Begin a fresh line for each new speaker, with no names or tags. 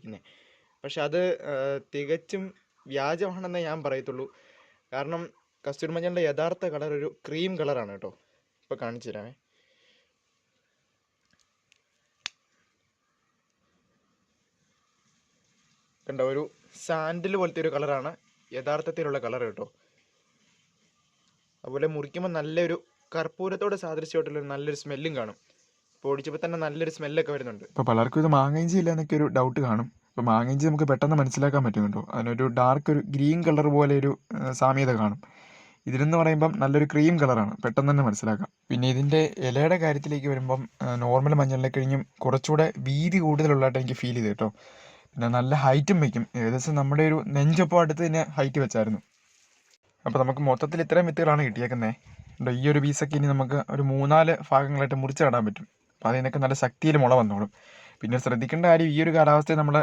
ഇരിക്കുന്നത്. പക്ഷെ അത് തികച്ചും വ്യാജമാണെന്നേ ഞാൻ പറയത്തുള്ളൂ. കാരണം കസ്തൂരി മഞ്ഞളിൻ്റെ യഥാർത്ഥ കളർ ഒരു ക്രീം കളറാണ് കേട്ടോ. ഇപ്പോൾ കാണിച്ചു തരാമേ. കണ്ടോ, ഒരു സാൻഡിൽ പോലത്തെ ഒരു കളറാണ് യഥാർത്ഥത്തിലുള്ള കളർ കേട്ടോ. അതുപോലെ മുറിക്കുമ്പോൾ നല്ലൊരു കർപ്പൂരത്തോട് സാദൃശ്യമായിട്ടുള്ളൊരു നല്ലൊരു സ്മെല്ലും കാണും. പൊടിച്ചപ്പോൾ തന്നെ നല്ലൊരു സ്മെല്ലൊക്കെ വരുന്നുണ്ട്.
ഇപ്പോൾ പലർക്കും ഇത് മാങ്ങയിഞ്ചി ഇല്ല എന്നൊക്കെ ഒരു ഡൗട്ട് കാണും. ഇപ്പോൾ മാങ്ങയിഞ്ചി നമുക്ക് പെട്ടെന്ന് മനസ്സിലാക്കാൻ പറ്റും കേട്ടോ. അതിനൊരു ഡാർക്ക് ഒരു ഗ്രീൻ കളർ പോലെ ഒരു സാമ്യത കാണും. ഇതിലെന്ന് പറയുമ്പം നല്ലൊരു ക്രീം കളറാണ്, പെട്ടെന്ന് തന്നെ മനസ്സിലാക്കാം. പിന്നെ ഇതിൻ്റെ ഇലയുടെ കാര്യത്തിലേക്ക് വരുമ്പം നോർമൽ മഞ്ഞളിനെ കഴിഞ്ഞും കുറച്ചുകൂടെ വീതി കൂടുതലുള്ളതായിട്ട് എനിക്ക് ഫീൽ ചെയ്തു കേട്ടോ. പിന്നെ നല്ല ഹൈറ്റും വയ്ക്കും. ഏകദേശം നമ്മുടെ ഒരു നെഞ്ചൊപ്പം അടുത്ത് തന്നെ ഹൈറ്റ് വെച്ചായിരുന്നു. അപ്പോൾ നമുക്ക് മൊത്തത്തിൽ ഇത്രയും വിത്തുകളാണ് കിട്ടിയേക്കുന്നത്. ഈ ഒരു പീസൊക്കെ ഇനി നമുക്ക് ഒരു 3-4 ഭാഗങ്ങളായിട്ട് മുറിച്ച് നടാൻ പറ്റും. അപ്പോൾ അതിനൊക്കെ നല്ല ശക്തിയിൽ മുള വന്നോളും. പിന്നെ ശ്രദ്ധിക്കേണ്ട കാര്യം, ഈ ഒരു കാലാവസ്ഥയിൽ നമ്മൾ